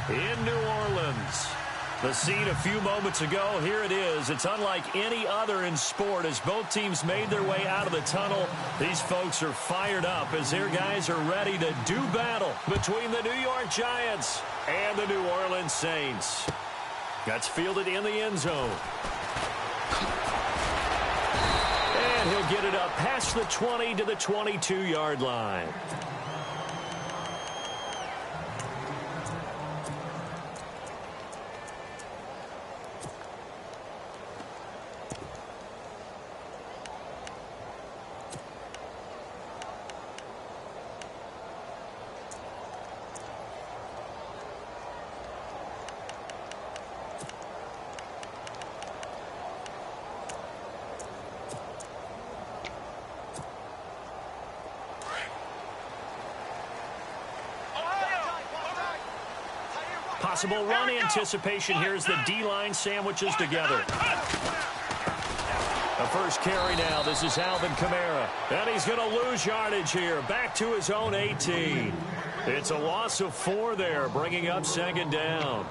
in New Orleans. The scene a few moments ago, here it is. It's unlike any other in sport as both teams made their way out of the tunnel. These folks are fired up as their guys are ready to do battle between the New York Giants and the New Orleans Saints. That's fielded in the end zone. And he'll get it up past the 20 to the 22-yard line. Possible run anticipation here as the D-line sandwiches together. The first carry now. This is Alvin Kamara. And he's going to lose yardage here. Back to his own 18. It's a loss of 4 there, bringing up second down.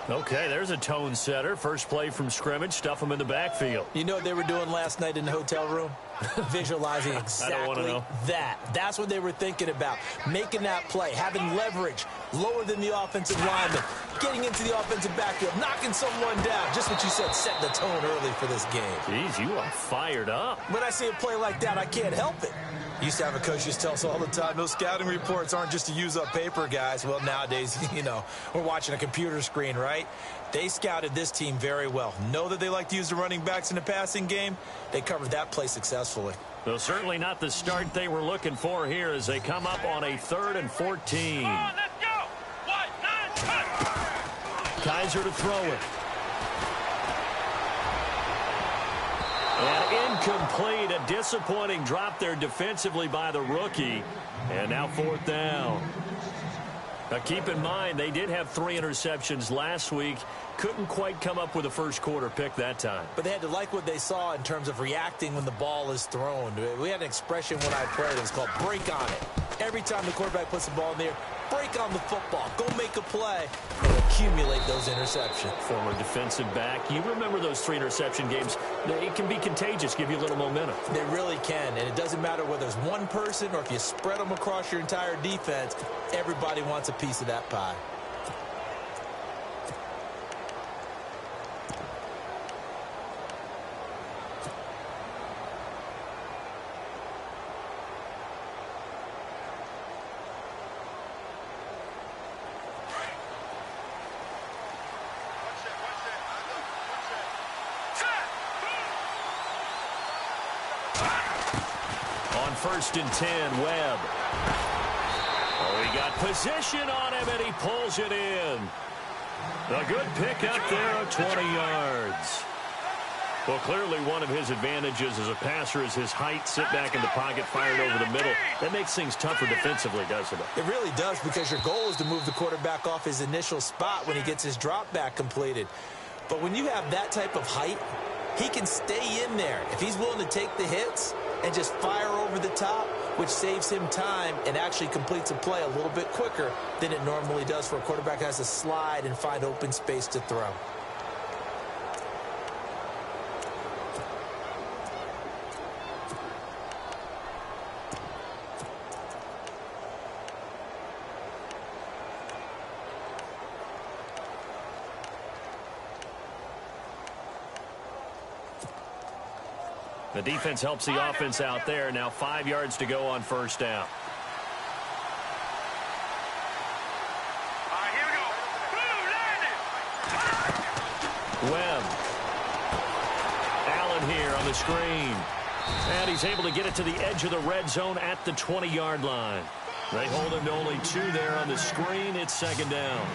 Okay, there's a tone setter. First play from scrimmage. Stuff him in the backfield. You know what they were doing last night in the hotel room? Visualizing exactly that. That's what they were thinking about. Making that play, having leverage, lower than the offensive lineman, getting into the offensive backfield, knocking someone down. Just what you said, setting the tone early for this game. Jeez, you are fired up. When I see a play like that, I can't help it. Used to have a coach used to tell us all the time, those scouting reports aren't just to use up paper, guys. Well, nowadays, you know, we're watching a computer screen, right? They scouted this team very well. Know that they like to use the running backs in the passing game. They covered that play successfully. Though certainly not the start they were looking for here as they come up on a 3rd and 14. Come on, let's go. 1, 9, 10. Kaiser to throw it. And incomplete. A disappointing drop there defensively by the rookie. And now 4th down. Now keep in mind, they did have 3 interceptions last week. Couldn't quite come up with a first quarter pick that time. But they had to like what they saw in terms of reacting when the ball is thrown. We had an expression when I played. It was called break on it. Every time the quarterback puts the ball in the air, break on the football. Go make a play and accumulate those interceptions. Former defensive back. You remember those 3 interception games. It can be contagious, give you a little momentum. They really can, and it doesn't matter whether it's one person or if you spread them across your entire defense. Everybody wants a piece of that pie. On 1st and 10, Webb. Oh, he got position on him, and he pulls it in. A good pickup there of 20 yards. Well, clearly one of his advantages as a passer is his height. Sit back in the pocket, fired over the middle. That makes things tougher defensively, doesn't it? It really does, because your goal is to move the quarterback off his initial spot when he gets his drop back completed. But when you have that type of height, he can stay in there if he's willing to take the hits and just fire over the top, which saves him time and actually completes a play a little bit quicker than it normally does for a quarterback who has to slide and find open space to throw. The defense helps the offense out there. Now 5 yards to go on 1st down. All right, here we go. Blue, landing. Webb. Allen here on the screen. And he's able to get it to the edge of the red zone at the 20-yard line. They hold him to only 2 there on the screen. It's 2nd down.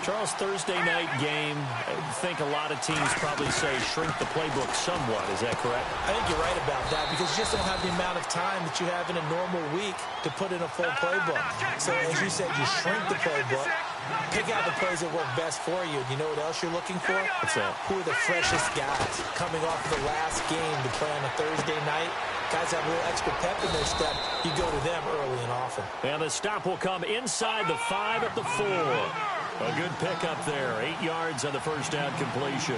Charles, Thursday night game, I think a lot of teams probably say shrink the playbook somewhat. Is that correct? I think you're right about that, because you just don't have the amount of time that you have in a normal week to put in a full playbook. So as you said, you shrink the playbook, pick out the plays that work best for you. You know what else you're looking for? What's that? Who are the freshest guys coming off of the last game to play on a Thursday night? Guys have a little extra pep in their step. You go to them early and often. And the stop will come inside the 5 at the 4. A good pickup there. 8 yards on the first down completion.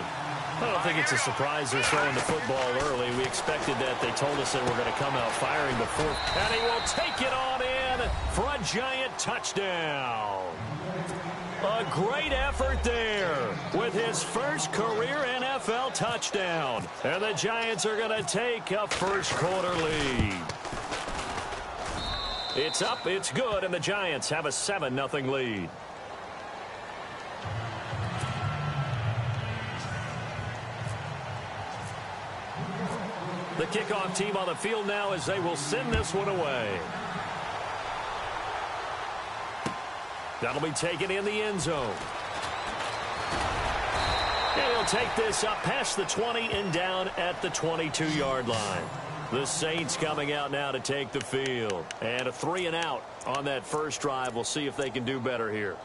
I don't think it's a surprise they're throwing the football early. We expected that. They told us they were going to come out firing the fourth. And he will take it on in for a giant touchdown. A great effort there with his first career NFL touchdown. And the Giants are going to take a first-quarter lead. It's up, it's good, and the Giants have a 7-0 lead. The kickoff team on the field now as they will send this one away. That'll be taken in the end zone. And he'll take this up past the 20 and down at the 22-yard line. The Saints coming out now to take the field. And a 3-and-out on that first drive. We'll see if they can do better here.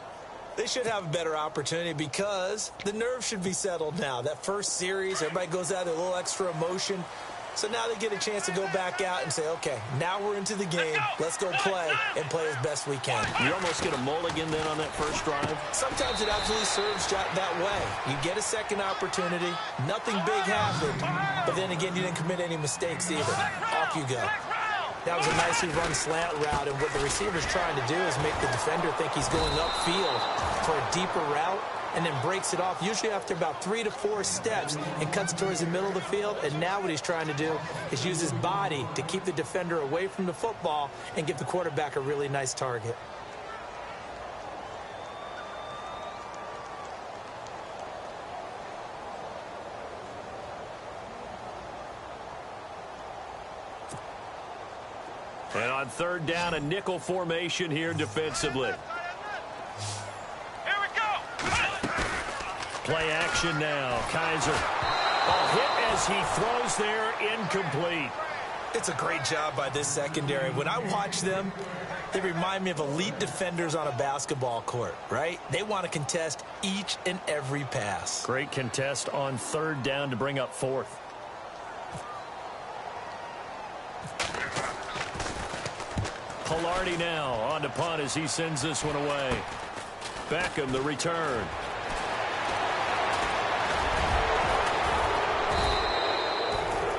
They should have a better opportunity because the nerves should be settled now. That first series, everybody goes out with a little extra emotion. So now they get a chance to go back out and say, okay, now we're into the game. Let's go play and play as best we can. You almost get a mulligan then on that first drive? Sometimes it absolutely serves that way. You get a second opportunity. Nothing big happened. But then again, you didn't commit any mistakes either. Off you go. That was a nicely run slant route, and what the receiver's trying to do is make the defender think he's going upfield for a deeper route, and then breaks it off, usually after about 3 to 4 steps, and cuts towards the middle of the field. And now what he's trying to do is use his body to keep the defender away from the football and give the quarterback a really nice target. And on third down, a nickel formation here defensively. Here we go. Play action now. Kaiser. A hit as he throws there, incomplete. It's a great job by this secondary. When I watch them, they remind me of elite defenders on a basketball court, right? They want to contest each and every pass. Great contest on third down to bring up fourth. Pilardi now on to punt as he sends this one away. Beckham, the return.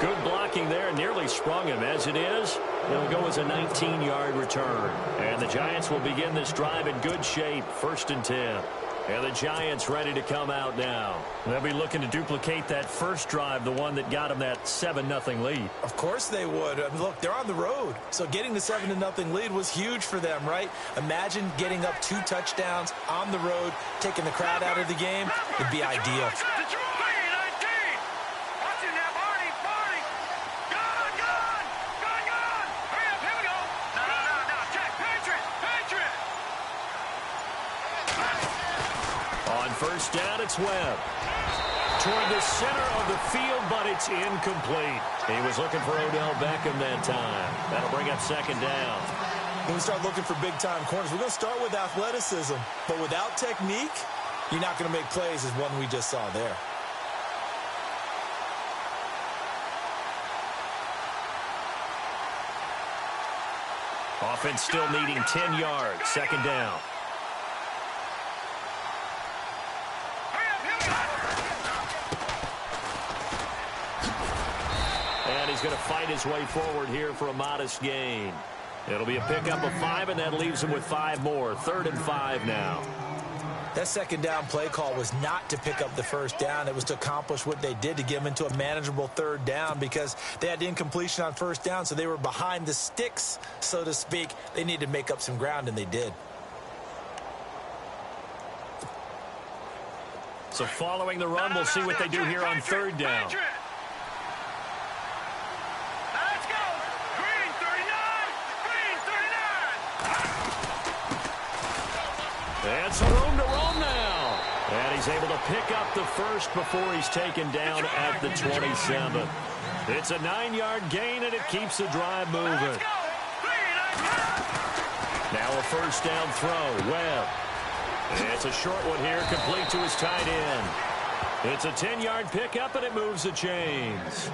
Good blocking there, nearly sprung him. As it is, it'll go as a 19-yard return. And the Giants will begin this drive in good shape, 1st and 10. And the Giants ready to come out now. They'll be looking to duplicate that first drive, the one that got them that 7-0 lead. Of course they would. I mean, look, they're on the road. So getting the 7-0 lead was huge for them, right? Imagine getting up 2 touchdowns on the road, taking the crowd out of the game. It'd be ideal. First down, it's Webb. Toward the center of the field, but it's incomplete. He was looking for Odell Beckham that time. That'll bring up 2nd down. When we start looking for big-time corners, we're going to start with athleticism. But without technique, you're not going to make plays as one we just saw there. Offense still needing 10 yards. 2nd down. He's going to fight his way forward here for a modest gain. It'll be a pickup of 5, and that leaves him with 5 more. 3rd and 5 now. That 2nd down play call was not to pick up the 1st down. It was to accomplish what they did, to get them into a manageable 3rd down, because they had incompletion on 1st down, so they were behind the sticks, so to speak. They needed to make up some ground, and they did. So following the run, we'll see what they do here on 3rd down. And some room to roam now. And he's able to pick up the first before he's taken down at the 27. It's a 9-yard gain, and it keeps the drive moving. Now a 1st down throw. Webb. It's a short one here, complete to his tight end. It's a 10-yard pickup, and it moves the chains.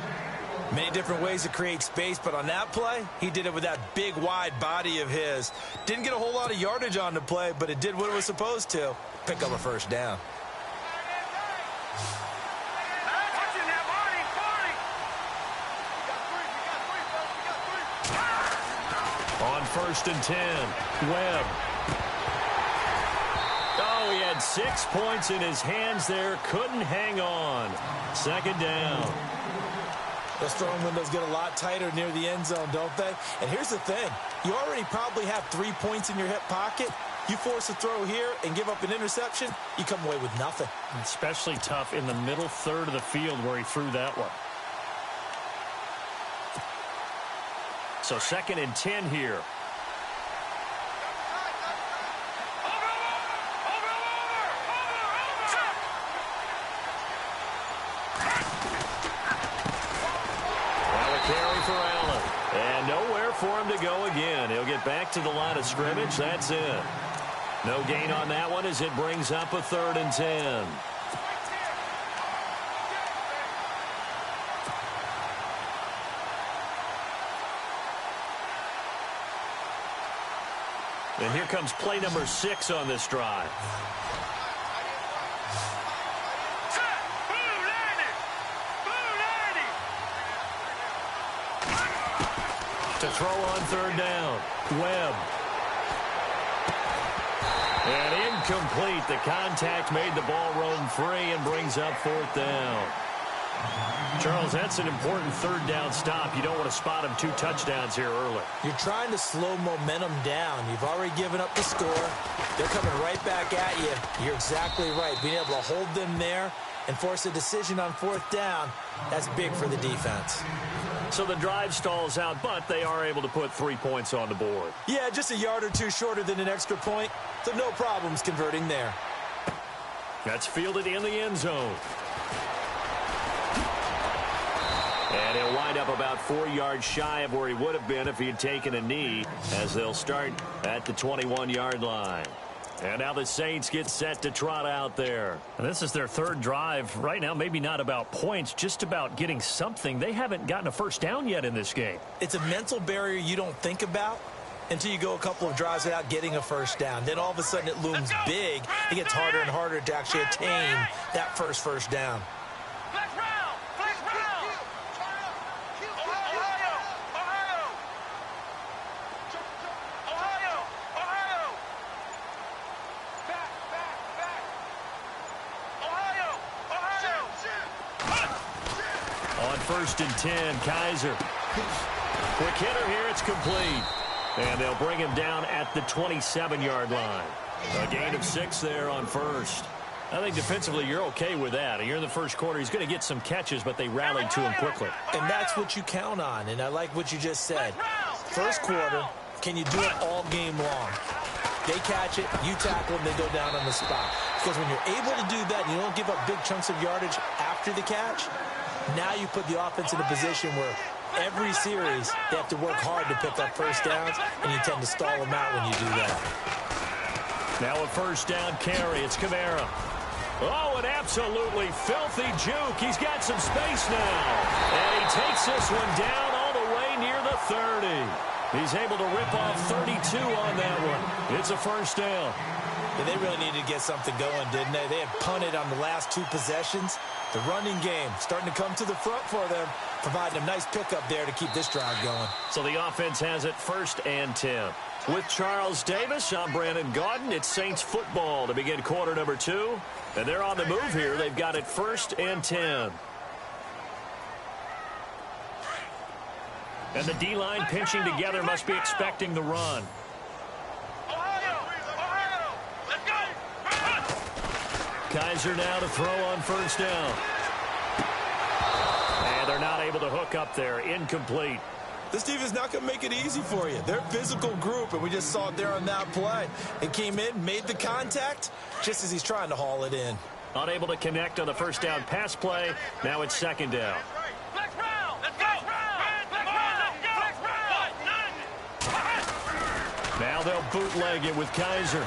Many different ways to create space, but on that play, he did it with that big, wide body of his. Didn't get a whole lot of yardage on the play, but it did what it was supposed to. Pick up a first down. On 1st and 10, Webb. Oh, he had 6 points in his hands there. Couldn't hang on. 2nd down. Those throwing windows get a lot tighter near the end zone, don't they? And here's the thing. You already probably have 3 points in your hip pocket. You force a throw here and give up an interception, you come away with nothing. Especially tough in the middle third of the field where he threw that one. So 2nd and 10 here. Carry for Allen. And nowhere for him to go again. He'll get back to the line of scrimmage. That's it. No gain on that one as it brings up a 3rd and 10. And here comes play number 6 on this drive. To throw on 3rd down, Webb. And incomplete. The contact made the ball roam free and brings up 4th down. Charles, that's an important 3rd down stop. You don't want to spot him 2 touchdowns here early. You're trying to slow momentum down. You've already given up the score. They're coming right back at you. You're exactly right. Being able to hold them there and force a decision on 4th down, that's big for the defense. So the drive stalls out, but they are able to put 3 points on the board. Yeah, just a yard or 2 shorter than an extra point, so no problems converting there. That's fielded in the end zone. And he'll wind up about 4 yards shy of where he would have been if he had taken a knee, as they'll start at the 21-yard line. And now the Saints get set to trot out there. And this is their 3rd drive. Right now, maybe not about points, just about getting something. They haven't gotten a first down yet in this game. It's a mental barrier you don't think about until you go a couple of drives without getting a first down. Then all of a sudden it looms big. It gets harder and harder to actually attain that first down. On 1st and 10, Kaiser. Quick hitter here, it's complete. And they'll bring him down at the 27-yard line. A gain of 6 there on 1st. I think defensively you're okay with that. You're in the first quarter. He's going to get some catches, but they rallied to him quickly. And that's what you count on, and I like what you just said. First quarter, can you do it all game long? They catch it, you tackle them, they go down on the spot. Because when you're able to do that, and you don't give up big chunks of yardage after the catch, now you put the offense in a position where every series they have to work hard to pick up first downs, and you tend to stall them out when you do that. Now a first down carry. It's Kamara. Oh, an absolutely filthy juke. He's got some space now. And he takes this one down all the way near the 30. He's able to rip off 32 on that one. It's a first down. Yeah, they really needed to get something going, didn't they? They had punted on the last 2 possessions. The running game starting to come to the front for them, providing a nice pickup there to keep this drive going. So the offense has it 1st and 10. With Charles Davis, I'm Brandon Gaudin. It's Saints football to begin quarter number 2. And they're on the move here. They've got it 1st and 10. And the D-line pinching together must be expecting the run. Kaiser now to throw on first down. And they're not able to hook up there. Incomplete. This team is not going to make it easy for you. They're a physical group, and we just saw it there on that play. It came in, made the contact, just as he's trying to haul it in. Unable to connect on the first down pass play. Now it's 2nd down. Now they'll bootleg it with Kaiser.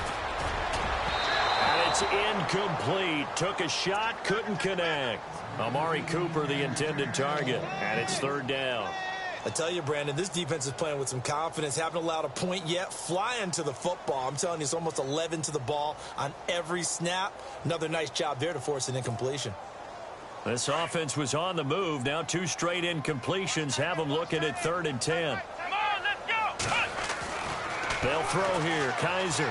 And it It's incomplete. Took a shot, couldn't connect. Amari Cooper, the intended target, and it's third down. I tell you, Brandon, this defense is playing with some confidence. Haven't allowed a point yet. Flying to the football. I'm telling you, it's almost 11 to the ball on every snap. Another nice job there to force an incompletion. This offense was on the move. Now 2 straight incompletions have them looking at 3rd and 10. Come on, let's go. They'll throw here. Kaiser.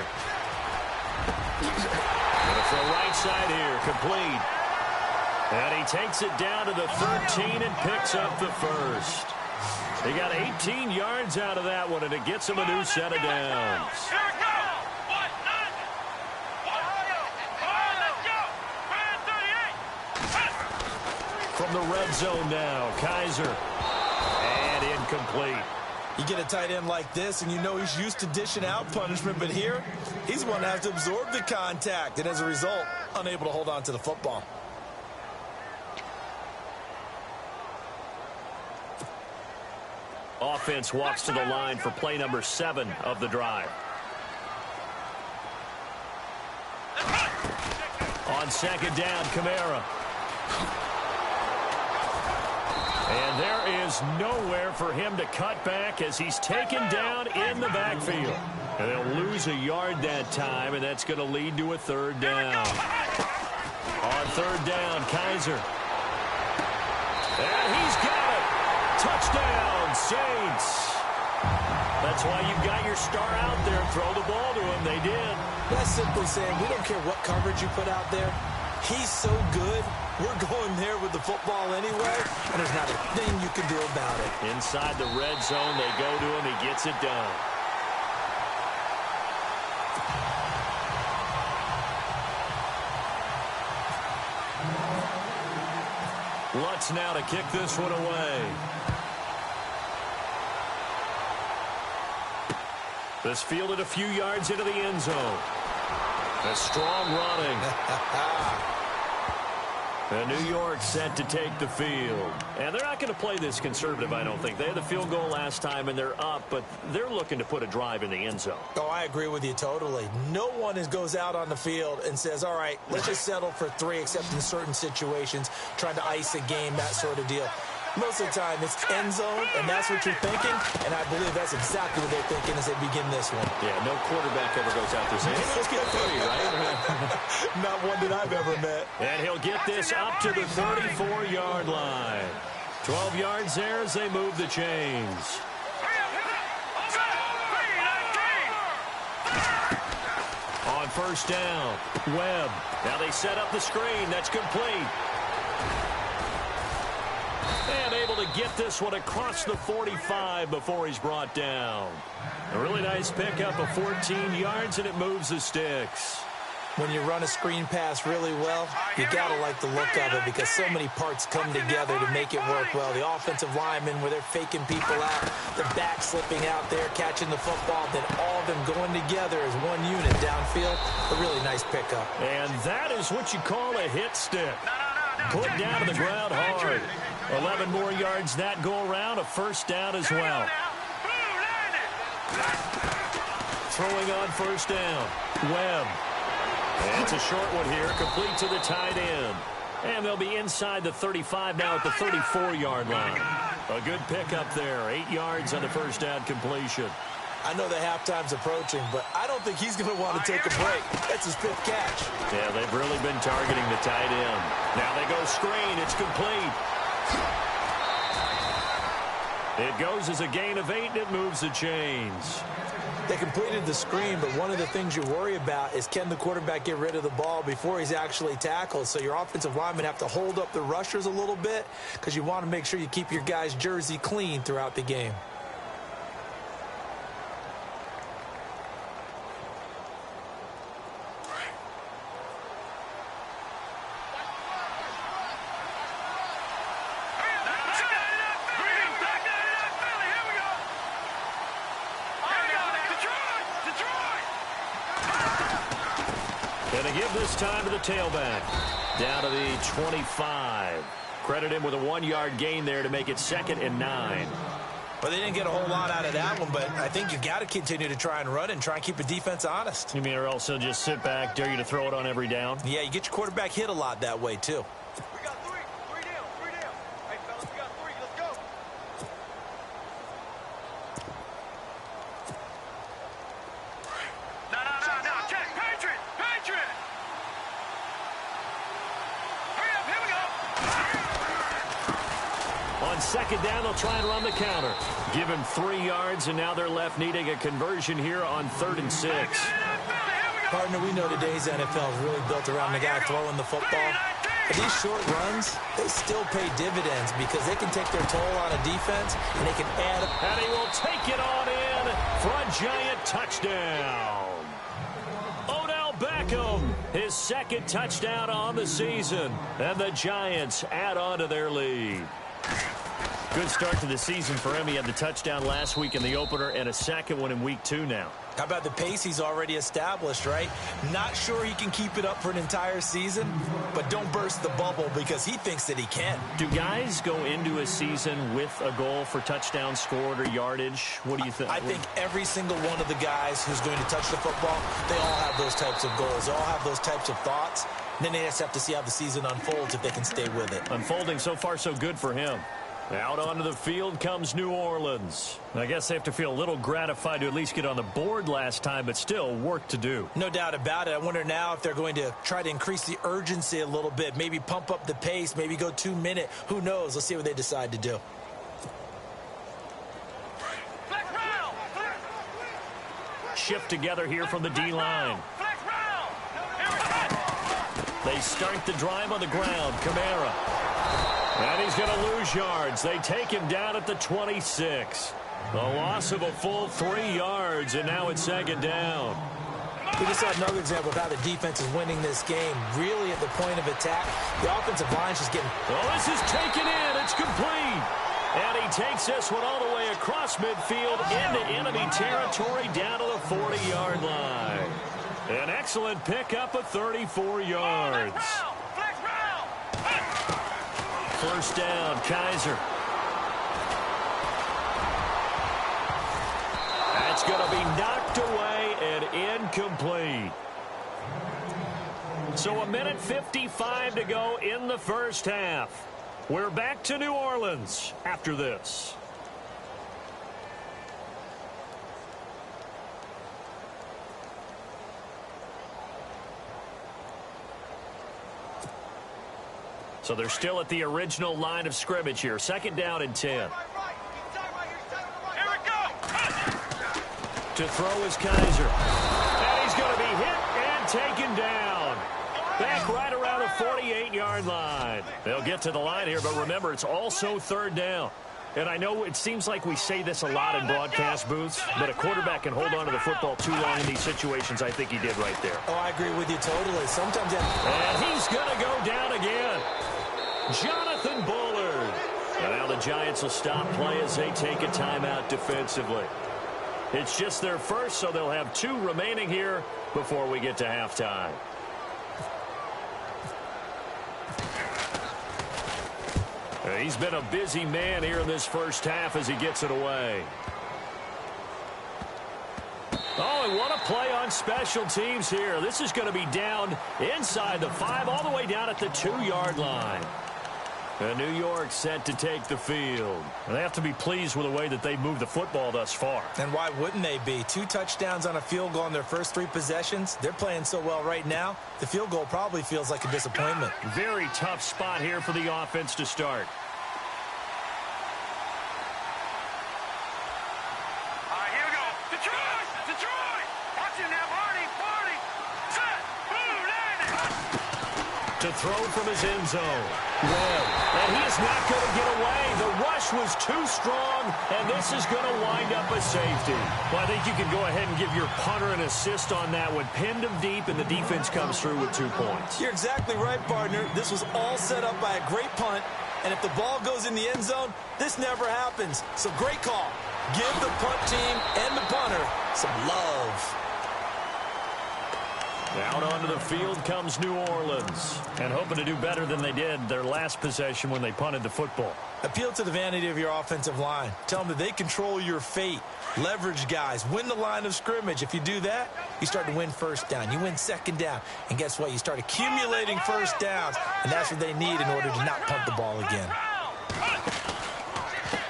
Gonna throw right side here. Complete. And he takes it down to the 13 and picks up the first. He got 18 yards out of that one, and it gets him a new set of downs. Here it goes. What? Come on, let's go. 38. From the red zone now, Kaiser. And incomplete. You get a tight end like this, and you know he's used to dishing out punishment, but here, he's the one that has to absorb the contact, and as a result, unable to hold on to the football. Offense walks to the line for play number 7 of the drive. On second down, Kamara. And there is nowhere for him to cut back as he's taken down in the backfield. And they'll lose a yard that time, and that's going to lead to a 3rd down. On 3rd down, Kaiser. And he's got it. Touchdown, Saints. That's why you've got your star out there. Throw the ball to him. They did. That's simply saying we don't care what coverage you put out there. He's so good. We're going there with the football anyway, and there's not a thing you can do about it. Inside the red zone, they go to him. He gets it done. Lutz now to kick this one away. This fielded a few yards into the end zone. A strong running. And New York set to take the field. And they're not going to play this conservative, I don't think. They had the field goal last time, and they're up, but they're looking to put a drive in the end zone. Oh, I agree with you totally. No one goes out on the field and says, all right, let's just settle for 3, except in certain situations, trying to ice a game, that sort of deal. Most of the time, it's end zone, and that's what you're thinking, and I believe that's exactly what they're thinking as they begin this one. Yeah, no quarterback ever goes out there saying, hey, let's get 3, right? Not one that I've ever met. And he'll get this up to the 34-yard line. 12 yards there as they move the chains. On first down, Webb. Now they set up the screen. That's complete. And able to get this one across the 45 before he's brought down. A really nice pickup of 14 yards, and it moves the sticks. When you run a screen pass really well, you got to like the look of it because so many parts come together to make it work well. The offensive linemen, where they're faking people out, the back slipping out there, catching the football, then all of them going together as one unit downfield. A really nice pickup. And that is what you call a hit stick. Put down to the ground hard. 11 more yards that go around, a first down as well. Throwing on first down, Webb. And it's a short one here, complete to the tight end. And they'll be inside the 35 now at the 34-yard line. A good pickup there, 8 yards on the first down completion. I know the halftime's approaching, but I don't think he's going to want to take a break. That's his 5th catch. Yeah, they've really been targeting the tight end. Now they go screen. It's complete. It goes as a gain of 8, and it moves the chains. They completed the screen, but one of the things you worry about is can the quarterback get rid of the ball before he's actually tackled? So your offensive linemen have to hold up the rushers a little bit because you want to make sure you keep your guy's jersey clean throughout the game. Time to the tailback. Down to the 25. Credit him with a 1-yard gain there to make it 2nd and 9. Well, they didn't get a whole lot out of that one, but I think you got to continue to try and run and try and keep the defense honest. You mean or else they'll just sit back, dare you to throw it on every down? Yeah, you get your quarterback hit a lot that way, too. We got three. Three down. Hey, fellas, we got three. Let's go. No. Check. Patriot. Hurry up. Here we go. On second down, they'll try and run the counter. Give him 3 yards, and now they're left needing a conversion here on 3rd and 6. Partner, we know today's NFL is really built around the guy throwing the football. But these short runs, they still pay dividends because they can take their toll on a defense, and they can add up. And he will take it on in for a Giant touchdown. Odell Beckham, his 2nd touchdown on the season. And the Giants add on to their lead. Good start to the season for him. He had the touchdown last week in the opener and a 2nd one in week 2 now. How about the pace he's already established, right? Not sure he can keep it up for an entire season, but don't burst the bubble because he thinks that he can. Do guys go into a season with a goal for touchdowns scored or yardage? What do you think? I think every single one of the guys who's going to touch the football, they all have those types of goals. They all have those types of thoughts. And then they just have to see how the season unfolds if they can stay with it. Unfolding so far so good for him. Out onto the field comes New Orleans. I guess they have to feel a little gratified to at least get on the board last time, but still work to do. No doubt about it. I wonder now if they're going to try to increase the urgency a little bit, maybe pump up the pace, maybe go 2-minute. Who knows? Let's see what they decide to do. Shift together here from the D-line. They start the drive on the ground. Kamara. And he's going to lose yards. They take him down at the 26. A loss of a full 3 yards, and now it's 2nd down. We just saw another example of how the defense is winning this game. Really at the point of attack, the offensive line's just getting... Oh, this is taken in. It's complete. And he takes this one all the way across midfield into enemy territory down to the 40-yard line. An excellent pickup of 34 yards. First down, Kaiser. That's going to be knocked away and incomplete. So 1:55 to go in the first half. We're back to New Orleans after this. So they're still at the original line of scrimmage here. 2nd down and 10. Here we go. To throw is Kaiser. And he's going to be hit and taken down. Back right around the 48-yard line. They'll get to the line here, but remember, it's also 3rd down. And I know it seems like we say this a lot in broadcast booths, but a quarterback can hold on to the football too long in these situations. I think he did right there. Oh, I agree with you totally. Sometimes that... And he's going to go down again. Jonathan Bullard. And now the Giants will stop play as they take a timeout defensively. It's just their first, so they'll have 2 remaining here before we get to halftime. He's been a busy man here in this first half as he gets it away. Oh, and what a play on special teams here. This is going to be down inside the 5, all the way down at the 2-yard line. And New York set to take the field. And they have to be pleased with the way that they moved the football thus far. And why wouldn't they be? 2 touchdowns on a field goal in their first 3 possessions. They're playing so well right now, the field goal probably feels like a disappointment. Very tough spot here for the offense to start. All right, here we go. Detroit! Watch it now, Barney! Set! Boom! To throw from his end zone. Webb. And he is not going to get away. The rush was too strong, and this is going to wind up a safety. Well, I think you can go ahead and give your punter an assist on that one. Pinned him deep, and the defense comes through with 2 points. You're exactly right, partner. This was all set up by a great punt, and if the ball goes in the end zone, this never happens. So great call. Give the punt team and the punter some love. Out onto the field comes New Orleans. And hoping to do better than they did their last possession when they punted the football. Appeal to the vanity of your offensive line. Tell them that they control your fate. Leverage guys. Win the line of scrimmage. If you do that, you start to win first down. You win second down. And guess what? You start accumulating first downs. And that's what they need in order to not punt the ball again.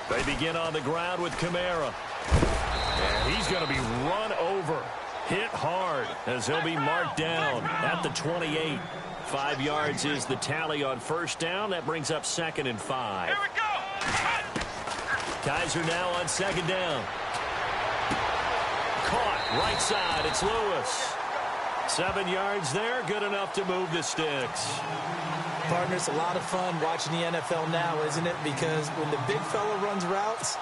They begin on the ground with Kamara. And he's going to be run over. Hit hard as he'll be marked down at the 28. 5 yards is the tally on first down. That brings up 2nd and 5. Here we go. Kaiser now on 2nd down. Caught right side. It's Lewis. 7 yards there. Good enough to move the sticks. Partner, it's a lot of fun watching the NFL now, isn't it? Because when the big fella runs routes,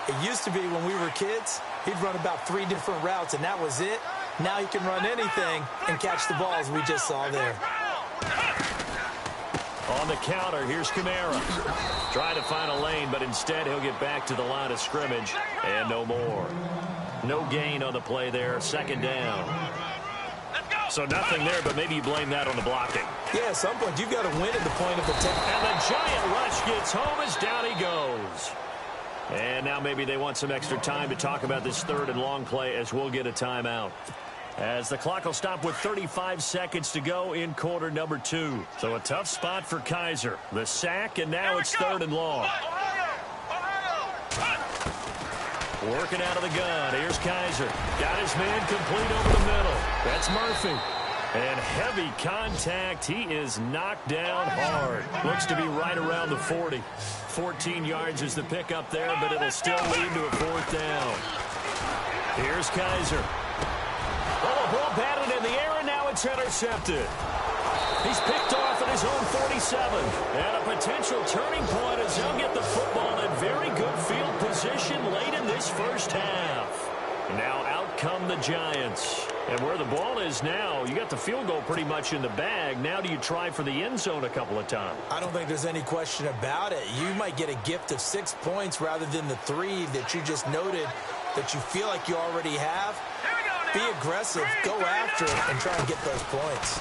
it used to be when we were kids, he'd run about 3 different routes, and that was it. Now he can run anything and catch the balls we just saw there. On the counter, here's Kamara. Trying to find a lane, but instead he'll get back to the line of scrimmage, and no more. No gain on the play there. 2nd down. So nothing there, but maybe you blame that on the blocking. Yeah, at some point, you've got to win at the point of attack. And the giant rush gets home as down he goes. And now maybe they want some extra time to talk about this 3rd and long play as we'll get a timeout. As the clock will stop with 35 seconds to go in quarter number 2. So a tough spot for Kaiser. The sack, and now it's 3rd and long. Working out of the gun. Here's Kaiser. Got his man complete over the middle. That's Murphy. And heavy contact. He is knocked down hard. Looks to be right around the 40. 14 yards is the pickup there, but it'll still lead to a 4th down. Here's Kaiser. Oh, ball batted in the air, and now it's intercepted. He's picked off at his own 47. And a potential turning point as they'll get the football in very good field position late in this first half. Now out come the Giants. And where the ball is now, you got the field goal pretty much in the bag. Now do you try for the end zone a couple of times? I don't think there's any question about it. You might get a gift of 6 points rather than the 3 that you just noted that you feel like you already have. Be aggressive, go after it, and try and get those points.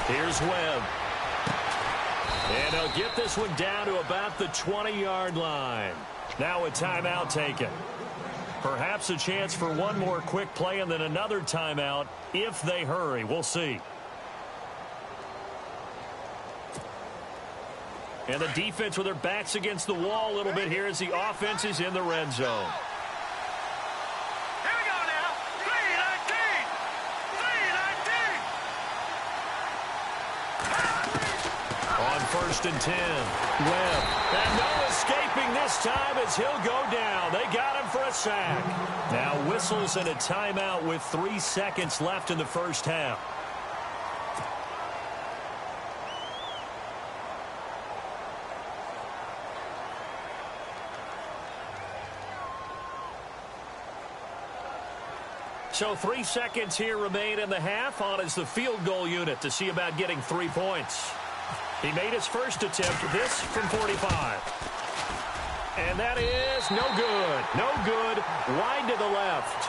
Here's Webb. And he'll get this one down to about the 20-yard line. Now a timeout taken. Perhaps a chance for one more quick play and then another timeout if they hurry. We'll see. And the defense with their backs against the wall a little bit here as the offense is in the red zone. Here we go now. 3-19. 3-19. On 1st and 10. Webb. And no escaping this time as he'll go down. They got him for a sack. Now whistles and a timeout with 3 seconds left in the first half. So 3 seconds here remain in the half. On is the field goal unit to see about getting 3 points. He made his first attempt, this from 45. And that is no good. No good. Wide to the left.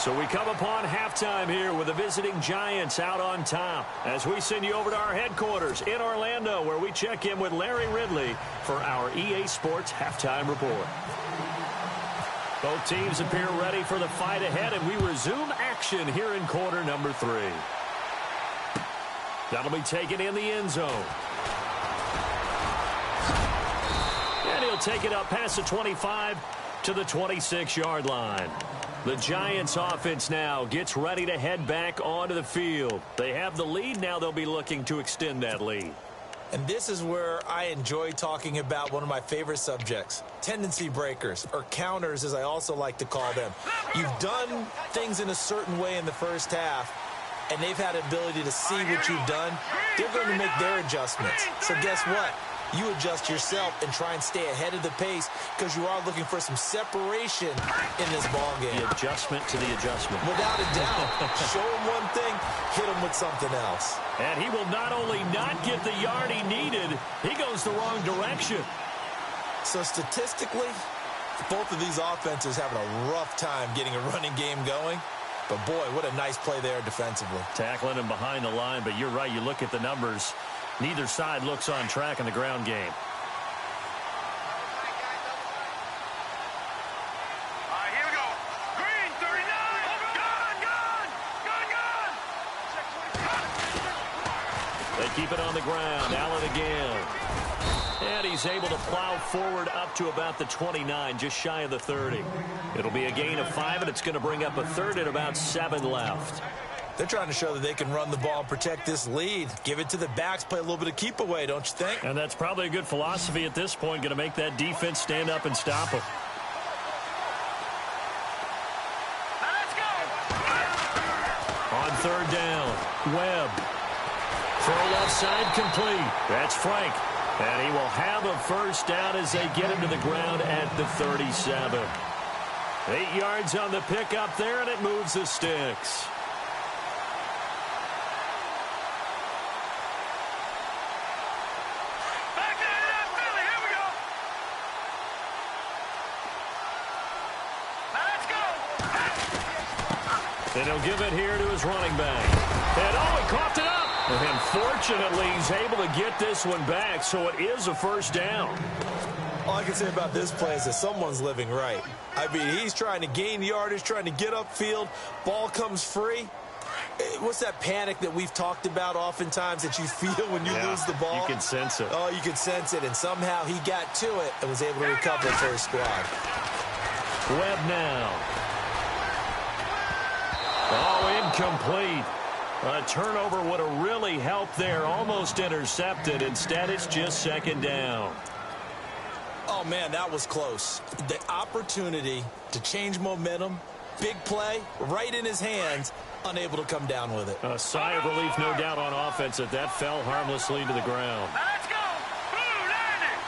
So we come upon halftime here with the visiting Giants out on top as we send you over to our headquarters in Orlando where we check in with Larry Ridley for our EA Sports Halftime Report. Both teams appear ready for the fight ahead, and we resume action here in quarter number 3. That'll be taken in the end zone. And he'll take it up past the 25 to the 26-yard line. The Giants offense now gets ready to head back onto the field. They have the lead. Now they'll be looking to extend that lead. And this is where I enjoy talking about one of my favorite subjects, tendency breakers, or counters as I also like to call them. You've done things in a certain way in the first half, and they've had an ability to see what you've done. They're going to make their adjustments. So guess what? You adjust yourself and try and stay ahead of the pace because you are looking for some separation in this ball game. The adjustment to the adjustment. Without a doubt. Show him one thing, hit him with something else. And he will not only not get the yard he needed, he goes the wrong direction. So statistically, both of these offenses having a rough time getting a running game going. But boy, what a nice play there defensively. Tackling him behind the line, but you're right. You look at the numbers. Neither side looks on track in the ground game. Here we go. Green, 39. Gun. They keep it on the ground. Allen again. And he's able to plow forward up to about the 29, just shy of the 30. It'll be a gain of 5, and it's going to bring up a third and about 7 left. They're trying to show that they can run the ball and protect this lead. Give it to the backs, play a little bit of keep away, don't you think? And that's probably a good philosophy at this point, going to make that defense stand up and stop them. Now let's go. On third down, Webb. Throw left side complete. That's Frank. And he will have a first down as they get him to the ground at the 37. 8 yards on the pickup there, and it moves the sticks. Back in that Philly. Here we go. Now let's go. And he'll give it here to his running back. And he coughed it up. And fortunately, he's able to get this one back, so it is a first down. All I can say about this play is that someone's living right. I mean, he's trying to gain yardage, trying to get upfield. Ball comes free. What's that panic that we've talked about oftentimes that you feel when you lose the ball? You can sense it. Oh, you can sense it, and somehow he got to it and was able to recover for his squad. Webb now. Oh, incomplete. A turnover would have really helped there. Almost intercepted. Instead, it's just second down. Oh, man, that was close. The opportunity to change momentum, big play, right in his hands, unable to come down with it. A sigh of relief, no doubt, on offense that fell harmlessly to the ground. Now let's go. Blue landing.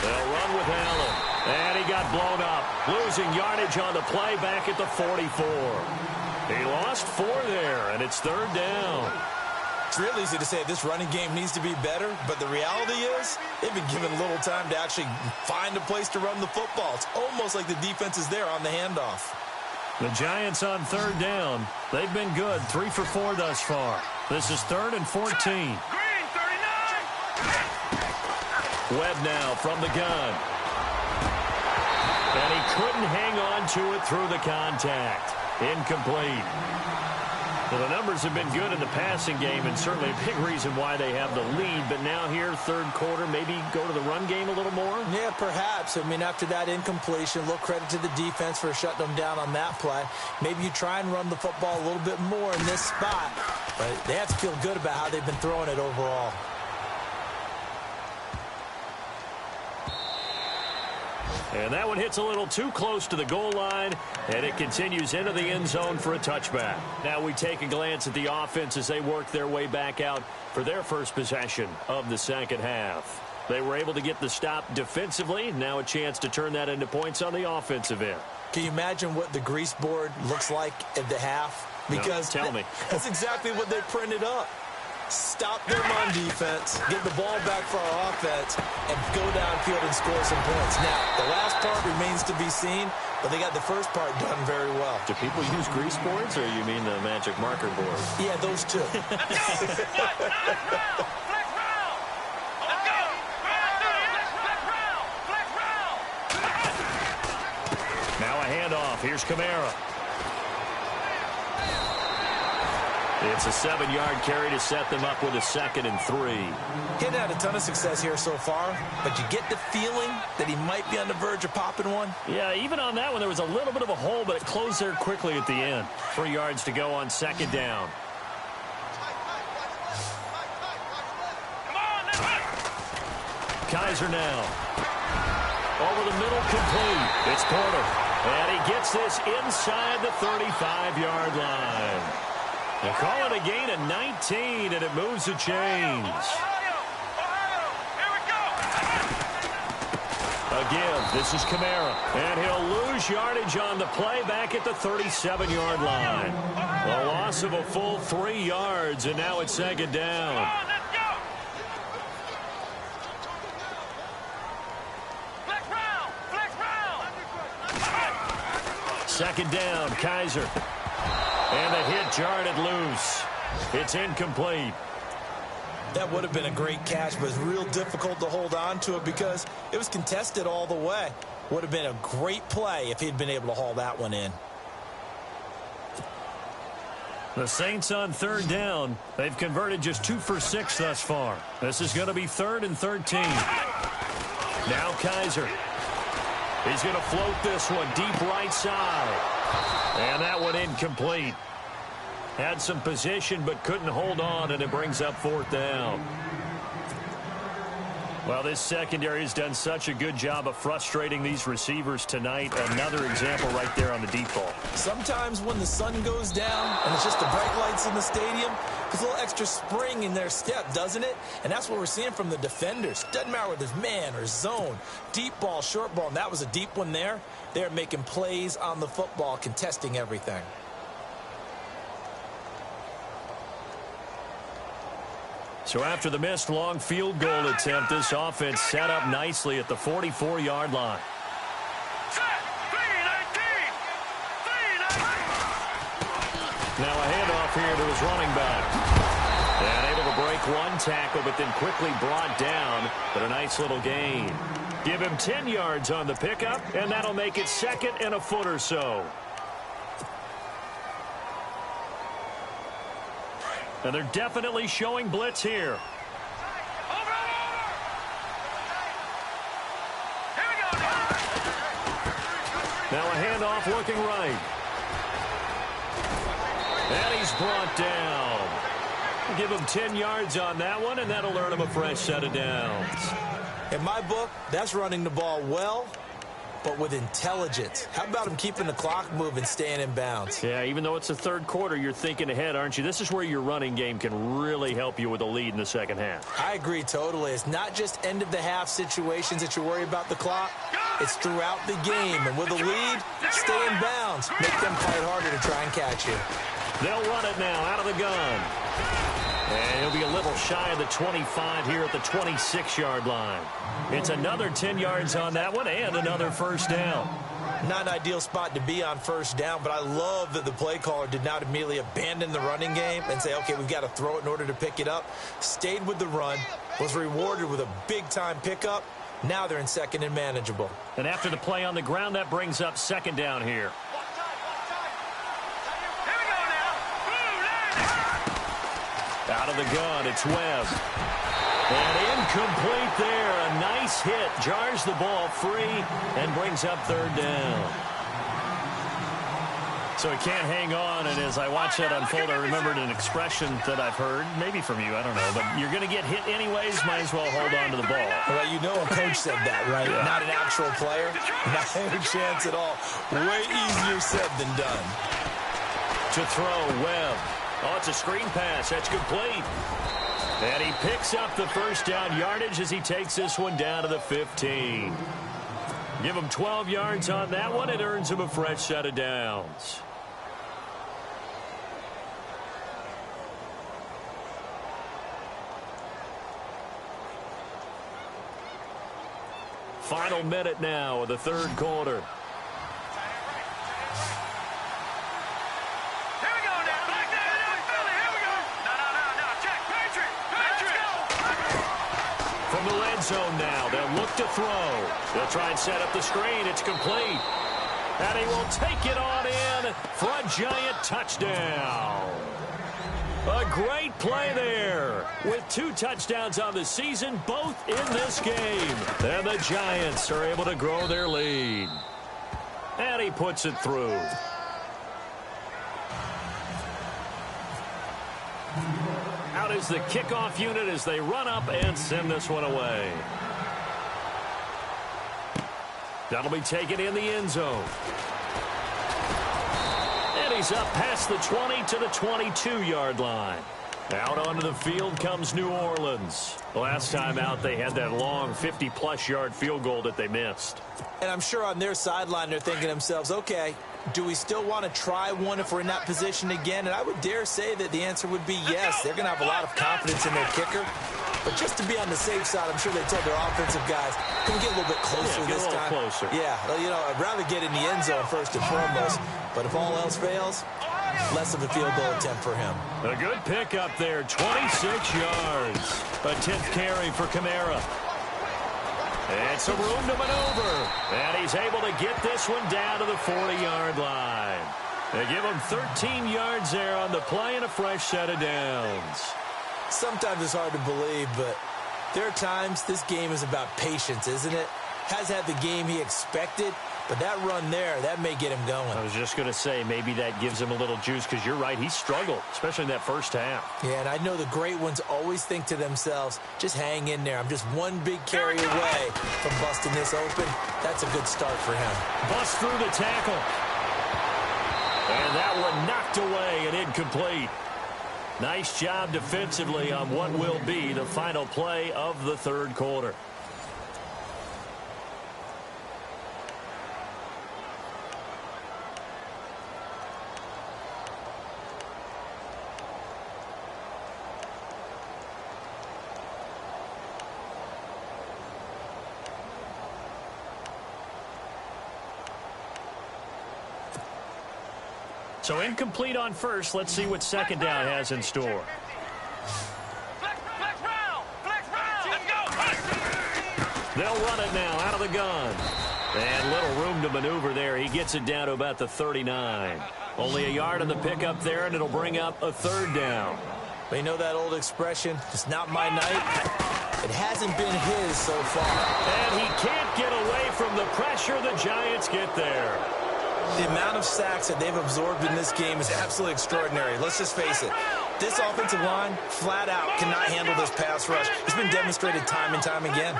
They'll run with Allen. And he got blown up. Losing yardage on the play back at the 44. He lost 4 there, and it's third down. It's real easy to say this running game needs to be better, but the reality is they've been given little time to actually find a place to run the football. It's almost like the defense is there on the handoff. The Giants on third down. They've been good, 3 for 4 thus far. This is 3rd and 14. Green, 39. Webb now from the gun. And he couldn't hang on to it through the contact. Incomplete. Well, the numbers have been good in the passing game, and certainly a big reason why they have the lead. But now here, third quarter, maybe go to the run game a little more? Yeah, perhaps. I mean, after that incompletion, a little credit to the defense for shutting them down on that play. Maybe you try and run the football a little bit more in this spot. But they have to feel good about how they've been throwing it overall. And that one hits a little too close to the goal line, and it continues into the end zone for a touchback. Now we take a glance at the offense as they work their way back out for their first possession of the second half. They were able to get the stop defensively. Now a chance to turn that into points on the offensive end. Can you imagine what the grease board looks like at the half? Because no, tell me. That's exactly what they printed up. Stop them on defense, get the ball back for our offense, and go downfield and score some points. Now, the last part remains to be seen, but they got the first part done very well. Do people use grease boards, or you mean the magic marker board? Yeah, those two. Now a handoff. Here's Kamara. It's a 7-yard carry to set them up with a 2nd and 3. He hadn't had a ton of success here so far, but you get the feeling that he might be on the verge of popping one. Yeah, even on that one, there was a little bit of a hole, but it closed there quickly at the end. 3 yards to go on 2nd down. Kaiser now. Over the middle, complete. It's Porter. And he gets this inside the 35-yard line. They call it a gain of 19, and it moves the chains. Again, this is Kamara, and he'll lose yardage on the play back at the 37-yard line. A loss of a full 3 yards, and now it's 2nd down. Second down, Kaiser. And the hit jarred it loose. It's incomplete. That would have been a great catch, but it's real difficult to hold on to it because it was contested all the way. Would have been a great play if he'd been able to haul that one in. The Saints on third down. They've converted just 2 for 6 thus far. This is going to be 3rd and 13. Now Kaiser. He's going to float this one deep right side. And that one incomplete. Had some position but couldn't hold on, and it brings up 4th down. Well, this secondary has done such a good job of frustrating these receivers tonight. Another example right there on the deep ball. Sometimes when the sun goes down and it's just the bright lights in the stadium, there's a little extra spring in their step, doesn't it? And that's what we're seeing from the defenders. Doesn't matter whether it's man or zone, deep ball, short ball, and that was a deep one there. They're making plays on the football, contesting everything. So after the missed long field goal attempt, this offense set up nicely at the 44-yard line. Now a handoff here to his running back. And able to break one tackle, but then quickly brought down. But a nice little gain. Give him 10 yards on the pickup, and that'll make it 2nd and a foot or so. And they're definitely showing blitz here. Now a handoff looking right. And he's brought down. Give him 10 yards on that one, and that'll earn him a fresh set of downs. In my book, that's running the ball well, but with intelligence. How about him keeping the clock moving, staying in bounds? Yeah, even though it's the 3rd quarter, you're thinking ahead, aren't you? This is where your running game can really help you with a lead in the 2nd half. I agree totally. It's not just end-of-the-half situations that you worry about the clock. It's throughout the game. And with a lead, stay in bounds. Make them fight harder to try and catch you. They'll run it now out of the gun. And he'll be a little shy of the 25 here at the 26-yard line. It's another 10 yards on that one and another 1st down. Not an ideal spot to be on 1st down, but I love that the play caller did not immediately abandon the running game and say, okay, we've got to throw it in order to pick it up. Stayed with the run, was rewarded with a big-time pickup. Now they're in 2nd and manageable. And after the play on the ground, that brings up 2nd down here. Out of the gun, it's Webb. And incomplete there. A nice hit. Jars the ball free and brings up 3rd down. So he can't hang on, and as I watch that unfold, I remembered an expression that I've heard, maybe from you, I don't know, but you're going to get hit anyways, might as well hold on to the ball. Well, you know a coach said that, right? Yeah. Not an actual player. Not a chance at all. Way easier said than done. To throw, Webb. Oh, it's a screen pass. That's complete. And he picks up the 1st down yardage as he takes this one down to the 15. Give him 12 yards on that one. It earns him a fresh set of downs. Final minute now of the 3rd quarter. From the red zone now, they'll look to throw. They'll try and set up the screen. It's complete. And he will take it on in for a giant touchdown. A great play there with 2 touchdowns on the season, both in this game. And the Giants are able to grow their lead. And he puts it through. Out is the kickoff unit as they run up and send this one away. That'll be taken in the end zone. And he's up past the 20 to the 22-yard line. Out onto the field comes New Orleans. The last time out, they had that long 50-plus yard field goal that they missed. And I'm sure on their sideline, they're thinking to themselves, okay, do we still want to try one if we're in that position again? And I would dare say that the answer would be yes. They're going to have a lot of confidence in their kicker. But just to be on the safe side, I'm sure they told their offensive guys, can we get a little bit closer this time? Closer. Yeah, well, you know, I'd rather get in the end zone first and foremost. But if all else fails, less of a field goal attempt for him. A good pick up there, 26 yards. A 10th carry for Kamara. And some room to maneuver. And he's able to get this one down to the 40-yard line. They give him 13 yards there on the play and a fresh set of downs. Sometimes it's hard to believe, but there are times this game is about patience, isn't it? Has had the game he expected, but that run there, that may get him going. I was just going to say, maybe that gives him a little juice, because you're right, he struggled, especially in that first half. Yeah, and I know the great ones always think to themselves, just hang in there. I'm just one big carry away from busting this open. That's a good start for him. Bust through the tackle. And that one knocked away and incomplete. Nice job defensively on what will be the final play of the third quarter. So incomplete on first. Let's see what second down has in store. They'll run it now out of the gun. And little room to maneuver there. He gets it down to about the 39. Only a yard on the pickup there, and it'll bring up a third down. You know that old expression, it's not my night? It hasn't been his so far. And he can't get away from the pressure. The Giants get there. The amount of sacks that they've absorbed in this game is absolutely extraordinary. Let's just face it. This offensive line, flat out, cannot handle this pass rush. It's been demonstrated time and time again.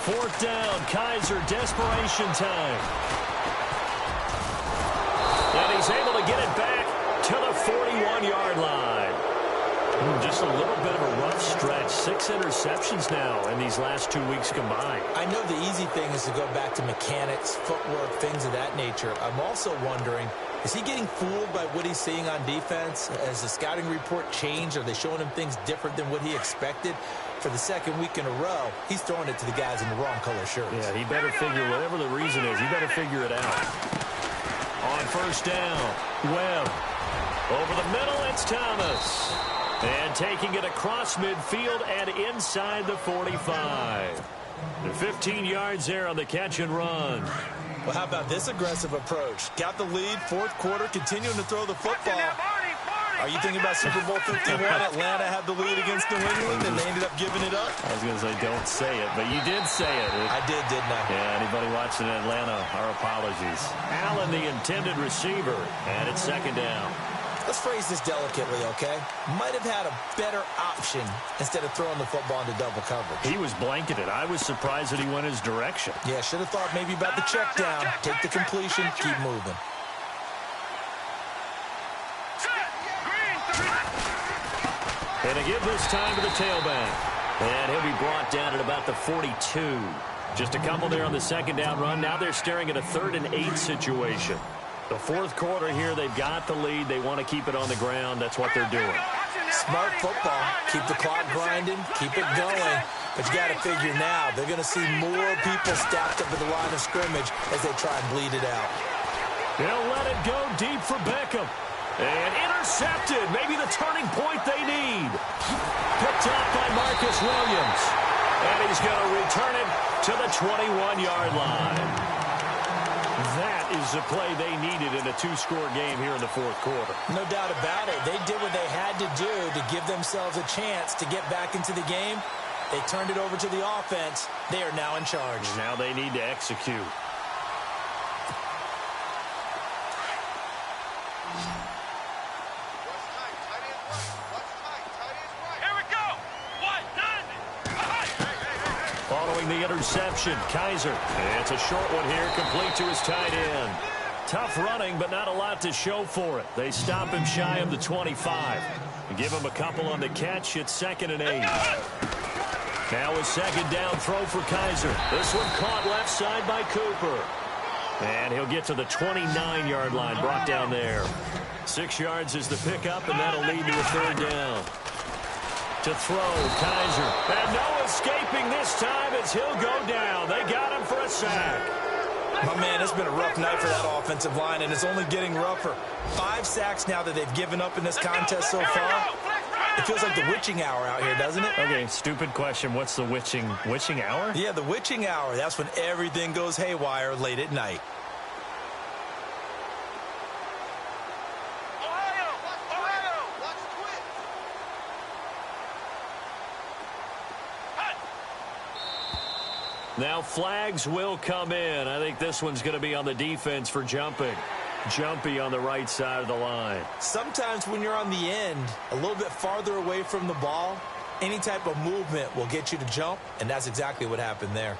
Fourth down, Kaiser, desperation time. And he's able to get it back to the 41-yard line. Just a little bit of a rough stretch. 6 interceptions now in these last 2 weeks combined. I know the easy thing is to go back to mechanics, footwork, things of that nature. I'm also wondering, is he getting fooled by what he's seeing on defense? Has the scouting report changed? Are they showing him things different than what he expected? For the second week in a row, he's throwing it to the guys in the wrong color shirts. Yeah, he better figure, whatever the reason is, he better figure it out. On first down, Webb. Over the middle, it's Thomas. And taking it across midfield and inside the 45. The 15 yards there on the catch and run. Well, how about this aggressive approach? Got the lead, fourth quarter, continuing to throw the football. Are you thinking about Super Bowl 51? Atlanta had the lead against New England, and they ended up giving it up? I was going to say, don't say it, but you did say it. I did, didn't I? Yeah, anybody watching Atlanta, our apologies. Allen, the intended receiver, and it's second down. Let's phrase this delicately, okay? Might have had a better option instead of throwing the football into double coverage. He was blanketed. I was surprised that he went his direction. Yeah, should have thought maybe about the check down. Take the completion, keep moving. And to give this time to the tailback. And he'll be brought down at about the 42. Just a couple there on the second down run. Now they're staring at a 3rd and 8 situation. The fourth quarter here, they've got the lead. They want to keep it on the ground. That's what they're doing. Smart football. Keep the clock grinding. Keep it going. But you got to figure now, they're going to see more people stacked up at the line of scrimmage as they try and bleed it out. They'll let it go deep for Beckham. And intercepted. Maybe the turning point they need. Picked up by Marcus Williams. And he's going to return it to the 21-yard line. That is the play they needed in a 2-score game here in the fourth quarter. No doubt about it. They did what they had to do to give themselves a chance to get back into the game. They turned it over to the offense. They are now in charge. Now they need to execute. Following the interception, Kaiser. And it's a short one here, complete to his tight end. Tough running, but not a lot to show for it. They stop him shy of the 25. And give him a couple on the catch. It's 2nd and 8. Now a second down throw for Kaiser. This one caught left side by Cooper. And he'll get to the 29-yard line, brought down there. 6 yards is the pickup, and that'll lead to a 3rd down. To throw, Kaiser. And no escaping this time as he'll go down. They got him for a sack. My man, it's been a rough night for that offensive line, and it's only getting rougher. 5 sacks now that they've given up in this contest so far. It feels like the witching hour out here, doesn't it? Okay, stupid question. What's the witching hour? Yeah, the witching hour. That's when everything goes haywire late at night. Now flags will come in. I think this one's going to be on the defense for jumping. Jumpy on the right side of the line. Sometimes when you're on the end, a little bit farther away from the ball, any type of movement will get you to jump, and that's exactly what happened there.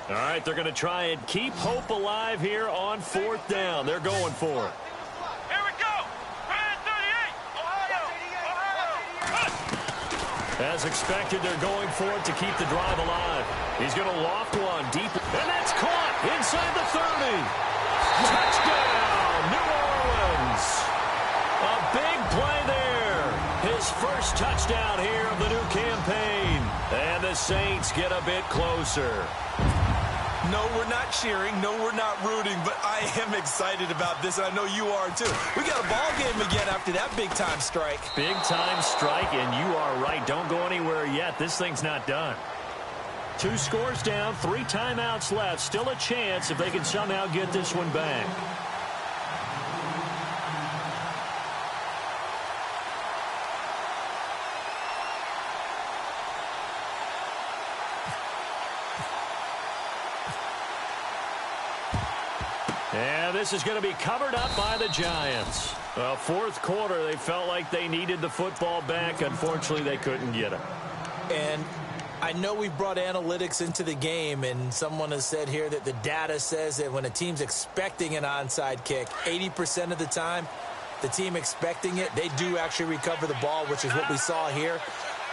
All right, they're going to try and keep hope alive here on 4th down. They're going for it. Here we go. Brand 38. Ohio. As expected, they're going for it to keep the drive alive. He's going to loft one deep. And that's caught inside the 30. Touchdown, New Orleans. A big play there. His first touchdown here of the new campaign. And the Saints get a bit closer. No, we're not cheering. No, we're not rooting, but I am excited about this, and I know you are too. We got a ball game again after that big-time strike. Big-time strike, and you are right. Don't go anywhere yet. This thing's not done. 2 scores down, 3 timeouts left. Still a chance if they can somehow get this one back. And this is going to be covered up by the Giants. Well, 4th quarter, they felt like they needed the football back. Unfortunately, they couldn't get it. And I know we've brought analytics into the game, and someone has said here that the data says that when a team's expecting an onside kick, 80% of the time, the team expecting it, they do actually recover the ball, which is what we saw here.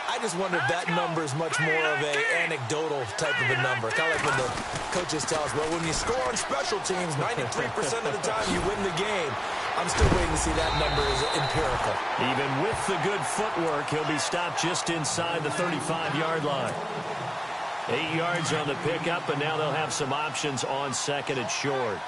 I just wonder if that number is much more of an anecdotal type of a number. Kind of like when the coaches tell us, well, when you score on special teams, 93% of the time you win the game. I'm still waiting to see that number is empirical. Even with the good footwork, he'll be stopped just inside the 35-yard line. 8 yards on the pickup, and now they'll have some options on 2nd and short.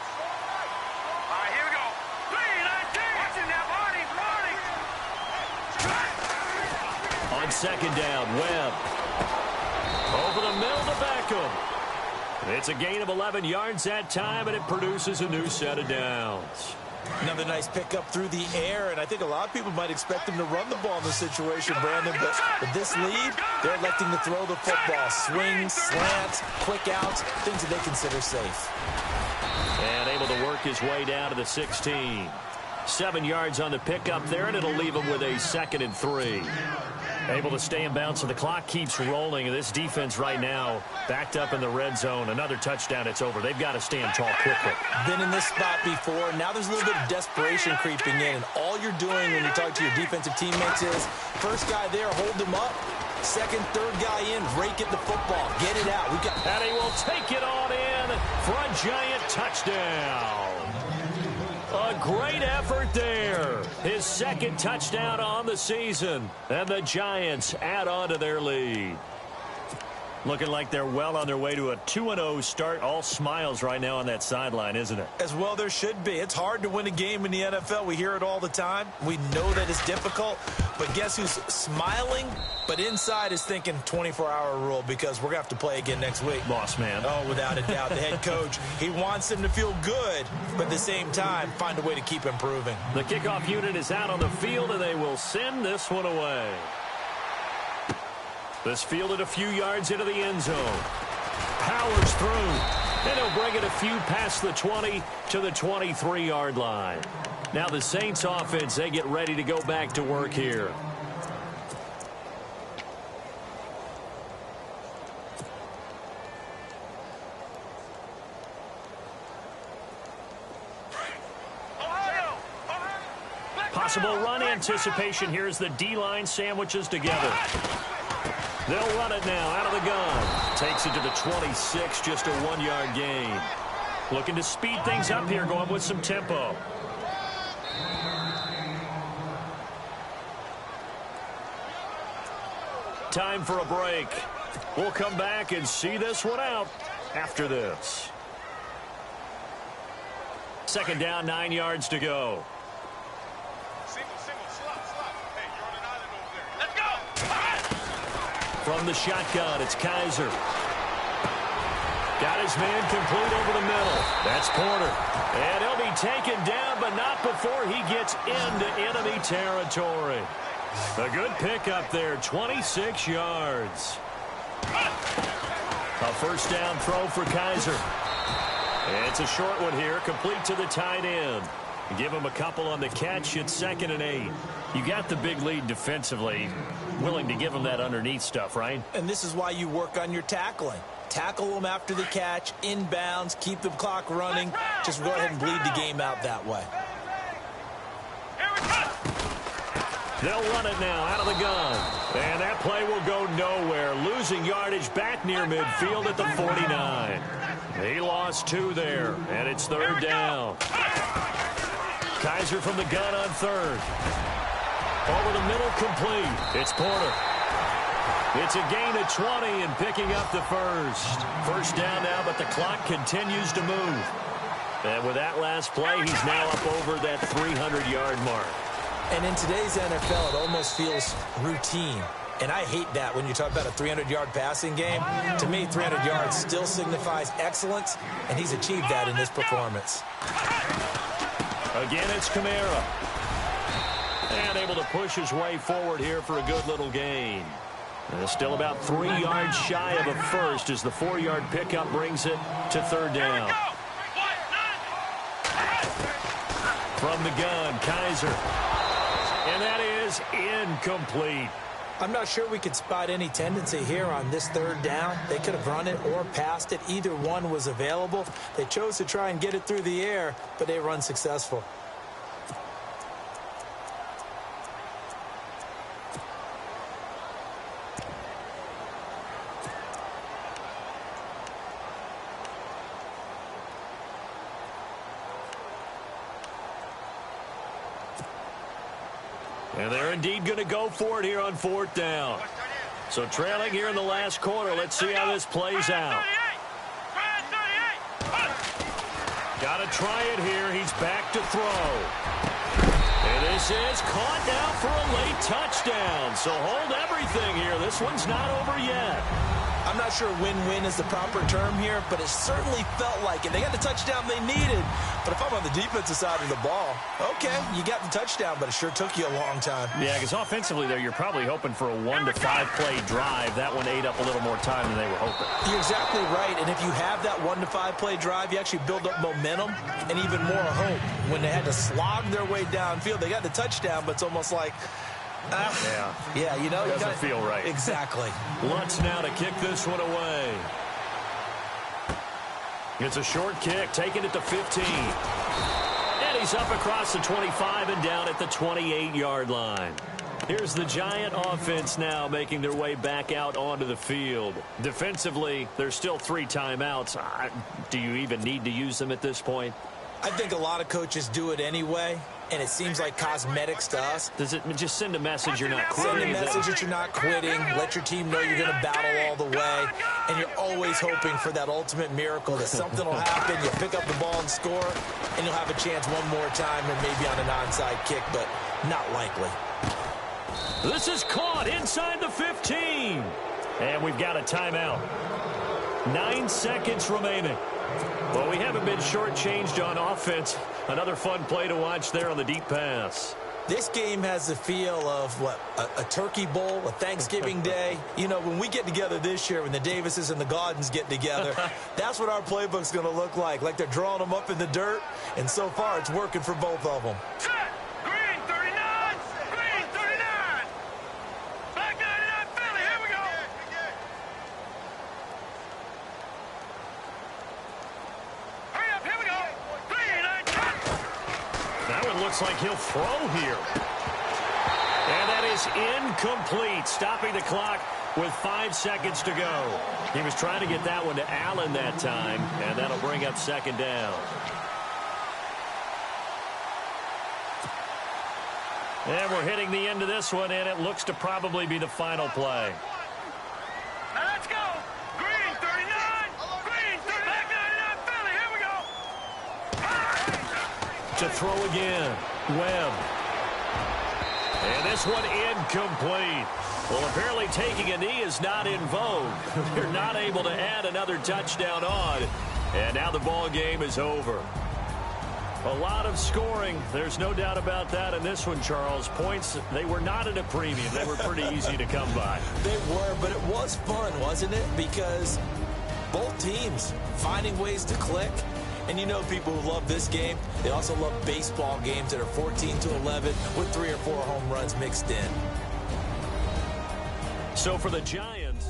On 2nd down, Webb. Over the middle to Beckham. It's a gain of 11 yards that time, and it produces a new set of downs. Another nice pickup through the air, and I think a lot of people might expect him to run the ball in this situation, Brandon, but with this lead, they're electing to throw the football. Swings, slants, quick outs, things that they consider safe. And able to work his way down to the 16. 7 yards on the pickup there, and it'll leave him with a 2nd and 3. Able to stay in bounds, so the clock keeps rolling. And this defense right now backed up in the red zone. Another touchdown, it's over. They've got to stand tall quickly. Been in this spot before. Now there's a little bit of desperation creeping in. And all you're doing when you talk to your defensive teammates is, first guy there, hold him up. Second, third guy in, rake at the football. Get it out. And he will take it on in for a giant touchdown. A great effort there. His 2nd touchdown on the season. And the Giants add on to their lead. Looking like they're well on their way to a 2-0 start. All smiles right now on that sideline, isn't it? As well there should be. It's hard to win a game in the NFL. We hear it all the time. We know that it's difficult. But guess who's smiling? But inside is thinking 24-hour rule, because we're going to have to play again next week. Boss man. Oh, without a doubt. The head coach, he wants them to feel good, but at the same time, find a way to keep improving. The kickoff unit is out on the field, and they will send this one away. This fielded a few yards into the end zone. Powers through. And he'll bring it a few past the 20 to the 23-yard line. Now the Saints offense, they get ready to go back to work here. Possible run anticipation here as the D-line sandwiches together. They'll run it now out of the gun. Takes it to the 26, just a 1-yard gain. Looking to speed things up here, going with some tempo. Time for a break. We'll come back and see this one out after this. Second down, 9 yards to go. Let's go. From the shotgun, it's Kaiser. Got his man complete over the middle. That's Porter. And he'll be taken down, but not before he gets into enemy territory. A good pickup there, 26 yards. A first down throw for Kaiser. It's a short one here, complete to the tight end. Give him a couple on the catch. It's 2nd and 8. You got the big lead defensively. Willing to give him that underneath stuff, right? And this is why you work on your tackling. Tackle them after the catch, inbounds, keep the clock running. Just go ahead and bleed the game out that way. They'll run it now out of the gun. And that play will go nowhere. Losing yardage back near midfield at the 49. He lost 2 there, and it's 3rd down. Kaiser from the gun on 3rd. Over the middle, complete. It's Porter. It's a gain of 20 and picking up the first down now, but the clock continues to move. And with that last play, he's now up over that 300-yard mark. And in today's NFL, it almost feels routine. And I hate that when you talk about a 300-yard passing game. To me, 300 yards still signifies excellence, and he's achieved that in this performance. Again, it's Kamara. And able to push his way forward here for a good little gain. And still about 3 yards shy of a first as the 4-yard pickup brings it to 3rd down. From the gun, Kaiser. And that is incomplete. I'm not sure we could spot any tendency here on this 3rd down. They could have run it or passed it. Either one was available. They chose to try and get it through the air, but they run successful. And they're indeed going to go for it here on 4th down. So trailing here in the last quarter. Let's see how this plays out. Got to try it here. He's back to throw. And this is caught now for a late touchdown. So hold everything here. This one's not over yet. I'm not sure win-win is the proper term here, but it certainly felt like it. They got the touchdown they needed. But if I'm on the defensive side of the ball, okay, you got the touchdown, but it sure took you a long time. Yeah, because offensively there, you're probably hoping for a 1 to 5 play drive. That one ate up a little more time than they were hoping. You're exactly right, and if you have that 1 to 5 play drive, you actually build up momentum and even more hope. When they had to slog their way downfield, they got the touchdown, but it's almost like, yeah, you know, doesn't feel right. Exactly. Lutz now to kick this one away. It's a short kick, taking it to 15. And he's up across the 25 and down at the 28-yard line. Here's the Giant offense now making their way back out onto the field. Defensively, there's still 3 timeouts. Do you even need to use them at this point? I think a lot of coaches do it anyway, and it seems like cosmetics to us. Does it just send a message you're not quitting? Send a message that you're not quitting. Let your team know you're going to battle all the way, and you're always hoping for that ultimate miracle that something will happen, you'll pick up the ball and score, and you'll have a chance one more time and maybe on an onside kick, but not likely. This is caught inside the 15. And we've got a timeout. 9 seconds remaining. Well, we haven't been shortchanged on offense. Another fun play to watch there on the deep pass. This game has the feel of, what, a turkey bowl, a Thanksgiving day. You know, when we get together this year, when the Davises and the Gaudens get together, that's what our playbook's going to look like they're drawing them up in the dirt, and so far it's working for both of them. Green 39! Green 39! Black 99 Philly, here we go! Hurry up, here we go! That one looks like he'll throw here. And that is incomplete. Stopping the clock with 5 seconds to go. He was trying to get that one to Allen that time, and that'll bring up second down. And we're hitting the end of this one, and it looks to probably be the final play. Now let's go. Green 39. Green 39. Back 99 Philly. Here we go. To throw again. Webb. And this one incomplete. Well, apparently taking a knee is not in vogue. They're not able to add another touchdown on. And now the ball game is over. A lot of scoring. There's no doubt about that in this one, Charles. Points, they were not at a premium. They were pretty easy to come by. They were, but it was fun, wasn't it? Because both teams finding ways to click. And you know people who love this game, they also love baseball games that are 14-11 with 3 or 4 home runs mixed in. So for the Giants,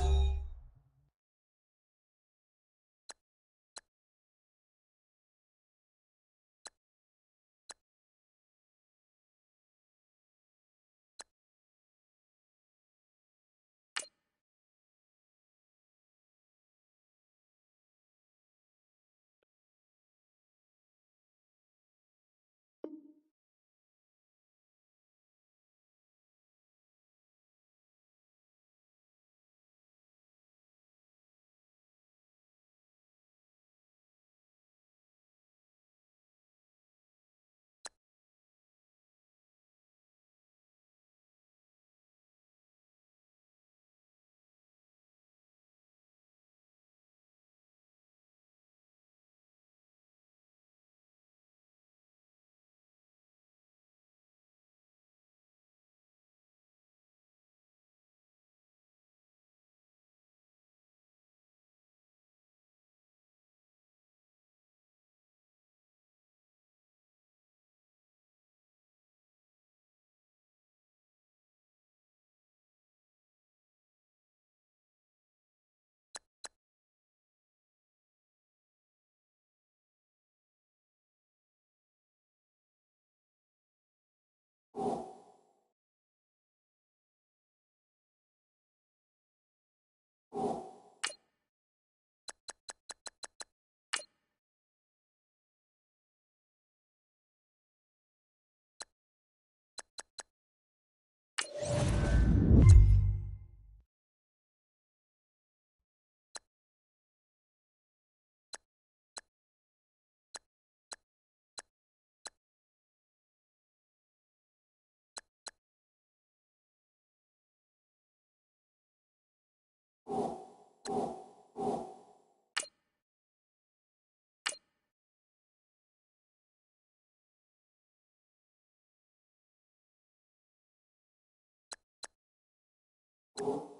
You